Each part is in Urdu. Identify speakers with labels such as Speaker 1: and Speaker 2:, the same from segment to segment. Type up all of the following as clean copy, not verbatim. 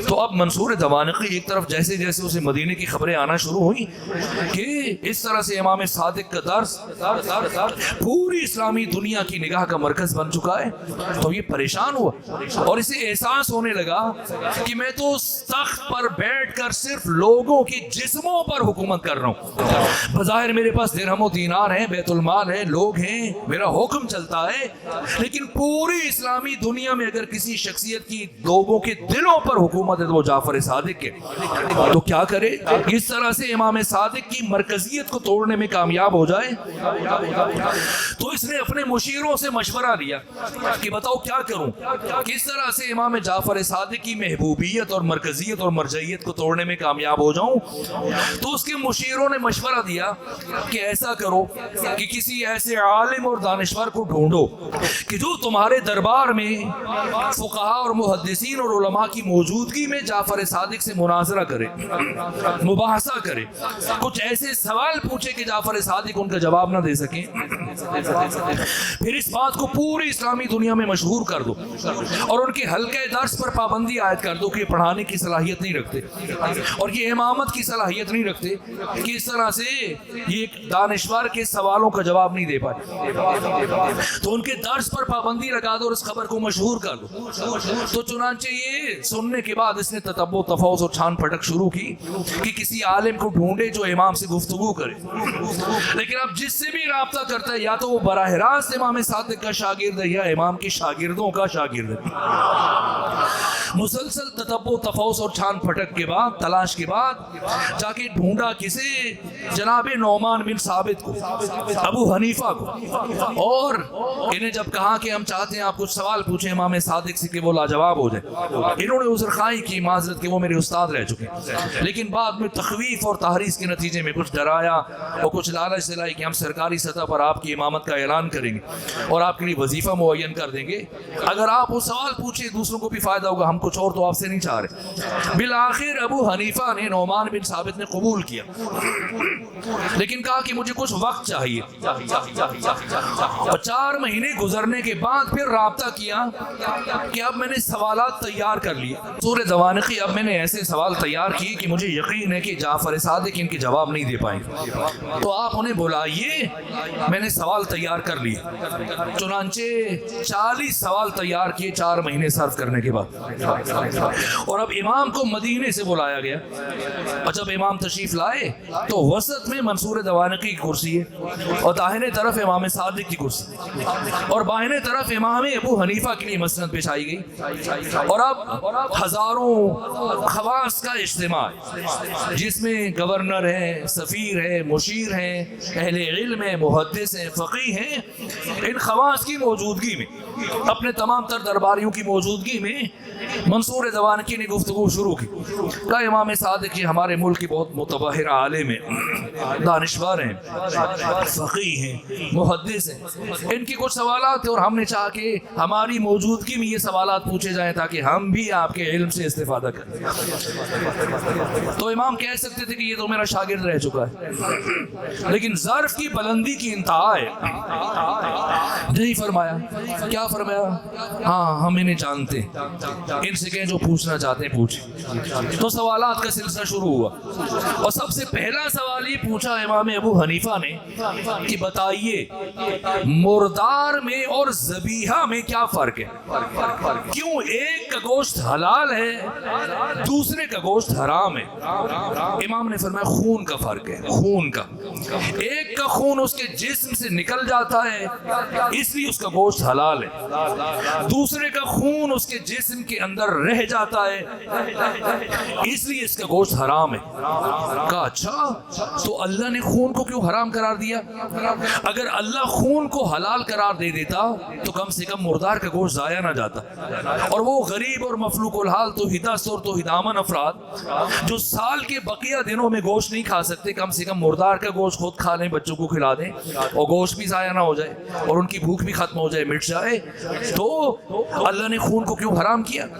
Speaker 1: تو اب منصور دوانقی ایک طرف جیسے جیسے اسے مدینے کی خبریں آنا شروع ہوئی کہ اس طرح سے امام صادق کا درس پوری اسلامی دنیا کی نگاہ کا مرکز بن چکا ہے، تو یہ پریشان ہوا اور اسے احساس ہونے لگا کہ میں تو تخت پر بیٹھ کر صرف لوگوں کی جسموں پر حکومت کر رہا ہوں، بظاہر میرے پاس درہم و دینار ہیں، بیت المال ہے، لوگ ہیں، میرا حکم چلتا ہے، لیکن پوری اسلامی دنیا میں اگر کسی شخصیت کی لوگوں کے دلوں پر حکومت ہے تو وہ جعفر صادق کے، تو کیا کرے؟ اس طرح سے امام صادق کی مرکزیت کو توڑنے میں کامیاب ہو جائے۔ تو اس نے اپنے مشیروں سے مشورہ لیا کہ بتاؤ کیا کروں، کس طرح سے امام جعفر صادق کی محبوبیت اور مرکزیت اور مرجعیت کو توڑنے میں کامیاب ہو جاؤں۔ تو اس کے مشیروں نے مشورہ دیا کہ ایسا کرو کہ کسی ایسے عالم اور دانشور کو ڈھونڈو کہ جو تمہارے دربار میں فقہاء اور محدثین اور علماء کی موجودگی میں جعفر صادق سے مناظرہ کرے، مباحثہ کرے، کچھ ایسے سوال پوچھے کہ جعفر صادق ان کا جواب نہ دے سکیں، پھر اس بات کو پوری اسلامی دنیا میں مشہور کر دو اور ان کے حلقہ درس پر پابندی عائد کر دو کہ یہ پڑھانے کی صلاحیت نہیں رکھتے اور یہ امامت کی صلاحیت نہیں رکھتے کہ اس طرح سے یہ ایک دانشور کے سوالوں کا جواب نہیں دے پائے، تو ان کے درس پر پابندی لگا دو اور اس خبر کو مشہور کر دو۔ تو چنانچہ یہ سننے کے بعد اس نے تتبع و تفحص اور چھان پھٹک شروع کی کہ کسی عالم کو ڈھونڈے جو امام سے گفتگو کرے، لیکن اب جس سے بھی رابطہ کرتا ہے یا تو وہ براہ راست امام صادق کا شاگرد ہے یا امام کے شاگردوں کا شاگرد ہے۔ مسلسل تتبع و تفحص اور چھان پھٹک کے بعد، تلاش کے بعد جا کے ڈھونڈا کسے؟ جناب نعمان بن ثابت کو، ابو حنیفہ کو، اور انہیں جب کہا کہ ہم چاہتے ہیں آپ کچھ سوال پوچھیں امام صادق سے کہ وہ لاجواب ہو جائے، انہوں نے عذر خواہی کی، معذرت کہ وہ میرے استاد رہ چکے ہیں، لیکن بعد میں تخویف اور تحریض کے نتیجے میں کچھ ڈرایا اور کچھ لالچ دلائی کہ ہم سرکاری سطح پر آپ کی امامت کا اعلان کریں گے اور آپ کے لیے وظیفہ معین کر دیں گے، اگر آپ وہ سوال پوچھیں دوسروں کو بھی فائدہ ہوگا، ہم کچھ اور تو آپ سے نہیں چاہ رہے۔ بالآخر ابو حنیفہ نے، نعمان بن ثابت نے قبول کیا، لیکن کہا کہ مجھے کچھ وقت چاہیے، اور 4 مہینے گزرنے کے بعد پھر رابطہ کیا کہ اب میں نے سوالات تیار کر لیے سورہ دوانقی، اب میں نے ایسے سوال تیار کیے کہ مجھے یقین ہے کہ جعفر صادق ان کے جواب نہیں دے پائیں گے، تو آپ انہیں بلائیے، میں نے سوال تیار کر لیے۔ چنانچہ 40 سوال تیار کیے 4 مہینے صرف کرنے کے بعد، اور اب امام کو مدینے سے بلایا گیا، اور جب امام تشریف لائے تو وسط میں منصور دوانقی کی کرسی ہے اور داہنے طرف امام صادق کی کرسی، اور بائیں طرف امام ابو حنیفہ کے لیے مسند پیش آئی گئی، اور اب ہزاروں خواص کا اجتماع ہے جس میں گورنر ہے، سفیر ہے، مشیر ہیں، اہل علم ہیں، محدث ہیں، فقیہ ہیں، ان خواص کی موجودگی میں، اپنے تمام تر درباریوں کی موجودگی میں منصور دوانقی نے گفتگو شروع کی۔ کہا امام صادق یہ ہمارے ملک کے بہت متبحر عالم ہیں، دانشور ہیں، فقیہ ہیں، محدث ہیں، ان کی کچھ سوالات تھے اور ہم نے چاہا کہ ہماری موجودگی میں یہ سوالات پوچھے جائیں تاکہ ہم بھی آپ کے علم سے استفادہ کریں۔ تو امام کہہ سکتے تھے کہ یہ تو میرا شاگرد رہ چکا ہے، لیکن ظرف کی بلندی کی انتہا ہے، نہیں فرمایا۔ کیا فرمایا؟ ہاں ہم انہیں جانتے ہیں، ان سے کہیں جو پوچھنا چاہتے ہیں پوچھیں۔ تو سوالات کا سلسلہ شروع ہوا اور سب سے پہلا سوال یہ پوچھا امام ابو حنیفہ نے کہ بتائیے مردار میں اور ذبیحہ میں کیا فرق ہے؟ کیوں ایک کا گوشت حلال ہے دوسرے کا گوشت حرام ہے؟ امام نے فرمایا خون کا فرق ہے، خون کا، ایک کا خون اس کے جسم سے نکل جاتا ہے اس لیے اس کا گوشت حلال ہے، دوسرے کا خون اس کے جسم کے اندر رہ جاتا ہے اس لیے اس کا گوشت حرام ہے۔ کہا اچھا تو اللہ نے خون کو کیوں حرام قرار دیا؟ اگر اللہ خون کو حلال قرار دے دیتا تو کم سے کم مردار کا گوشت ضائع نہ جاتا، اور وہ غریب اور مفلوق الحال توحیدہ سور توحیدامن افراد جو سال کے بقیہ دنوں میں گوشت نہیں کھا سکتے، کم سے کم مردار کا گوشت خود کھا لیں، بچوں کو کھلا دیں اور گوشت بھی ضائع نہ ہو جائے اور ان کی بھوک بھی ختم ہو جائے، مٹ جائے۔ تو اللہ نے خون کو کیوں حرام کیا؟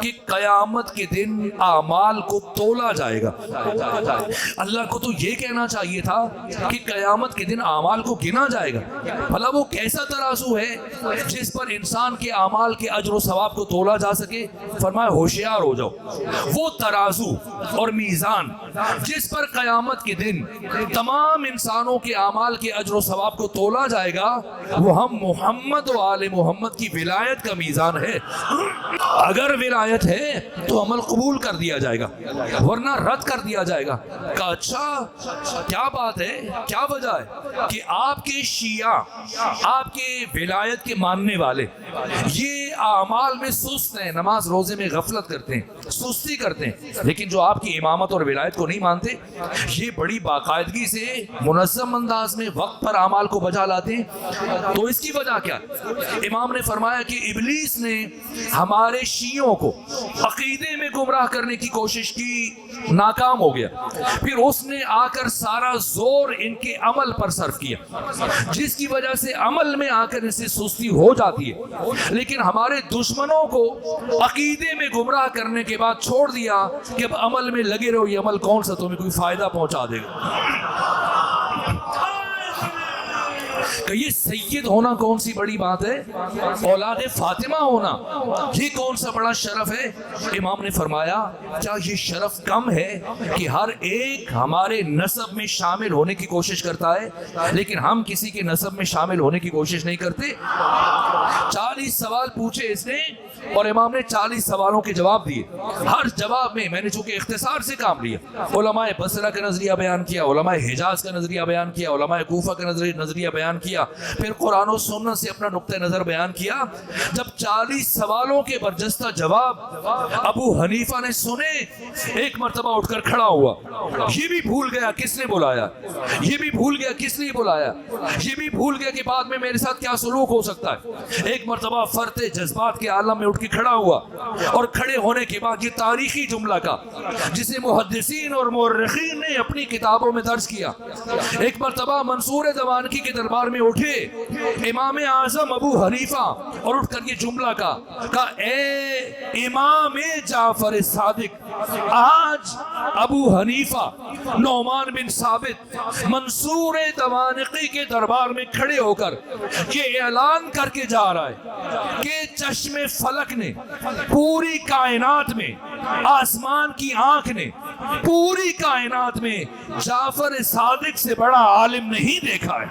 Speaker 1: کہ قیامت کے دن اعمال کو تولا جائے گا. اللہ کو تو یہ کہنا چاہیے تھا کہ قیامت کے دن اعمال کو گنا جائے گا. بھلا وہ کیسا ترازو ہے جس پر انسان کے اعمال کے اجر و ثواب کو تولا جا سکے؟ فرمایا ہوشیار ہو جاؤ. وہ ترازو اور میزان جس پر قیامت کے دن تمام انسانوں کے اعمال کے اجر و ثواب کو تولا جائے گا وہ ہم محمد و آل محمد کی ولایت کا میزان ہے. اگر ولایت ہے تو عمل قبول کر دیا جائے گا ورنہ رد کر دیا جائے گا. کہ اچھا کیا بات ہے، کیا وجہ ہے کہ آپ کے شیعہ، آپ کے ولایت کے ماننے والے یہ اعمال میں سست ہیں، نماز روزے میں غفلت کرتے ہیں، سستی کرتے ہیں، لیکن جو آپ کی امامت اور ولایت کو نہیں مانتے یہ بڑی باقاعدگی سے منظم انداز میں وقت پر اعمال کو بجا لاتے ہیں. تو اس کی وجہ کیا؟ امام نے فرمایا کہ ابلیس نے ہمارے شیعوں کو عقیدے میں گمراہ کرنے کی کوشش کی، ناکام ہو گیا. پھر اس نے آ کر سارا زور ان کے عمل پر صرف کیا، جس کی وجہ سے عمل میں آ کر ان سے سستی ہو جاتی ہے. لیکن ہمارے دشمنوں کو عقیدے میں گمراہ کرنے کے بعد چھوڑ دیا کہ اب عمل میں لگے رہو، یہ عمل کون سا تمہیں کوئی فائدہ پہنچا دے گا. کہ یہ سید ہونا کون سی بڑی بات ہے، اولاد فاطمہ ہونا یہ کون سا بڑا شرف ہے. امام نے فرمایا کیا یہ شرف کم ہے کہ ہر ایک ہمارے نسب میں شامل ہونے کی کوشش کرتا ہے لیکن ہم کسی کے نسب میں شامل ہونے کی کوشش نہیں کرتے. 40 سوال پوچھے اس نے اور امام نے 40 سوالوں کے جواب دیے. ہر جواب میں نے چونکہ اختصار سے کام لیا، علماء بصرہ کا نظریہ بیان کیا، علماء حجاز کا نظریہ بیان کیا، علماء کوفہ کا نظریہ بیان کیا، پھر قرآن و سنت سے اپنا نقطہ نظر بیان کیا. جب 40 سوالوں کے برجستہ جواب ابو حنیفہ نے سنے، ایک مرتبہ اٹھ کر کھڑا ہوا. یہ بھی بھول گیا کس نے بلایا، یہ بھی بھول گیا کس نے بلایا، یہ بھی بھول گیا کہ بعد میں میرے ساتھ کیا سلوک ہو سکتا ہے. ایک مرتبہ فرط جذبات کے عالم میں اٹھ کے کھڑا ہوا اور کھڑے ہونے کے بعد یہ تاریخی جملہ کا جسے محدثین اور مورخین نے اپنی کتابوں میں درج کیا. ایک مرتبہ منصور دمانکی کے دربار میں اٹھے امام اعظم ابو حنیفہ اور اٹھ کر یہ جملہ کہا، اے امام جعفر صادق، آج ابو حنیفہ نعمان بن ثابت منصور دمانقی کے دربار میں کھڑے ہو کر یہ اعلان کر کے جا رہا ہے کہ چشم فلک نے پوری کائنات میں، آسمان کی آنکھ نے پوری کائنات میں جعفر صادق سے بڑا عالم نہیں دیکھا ہے.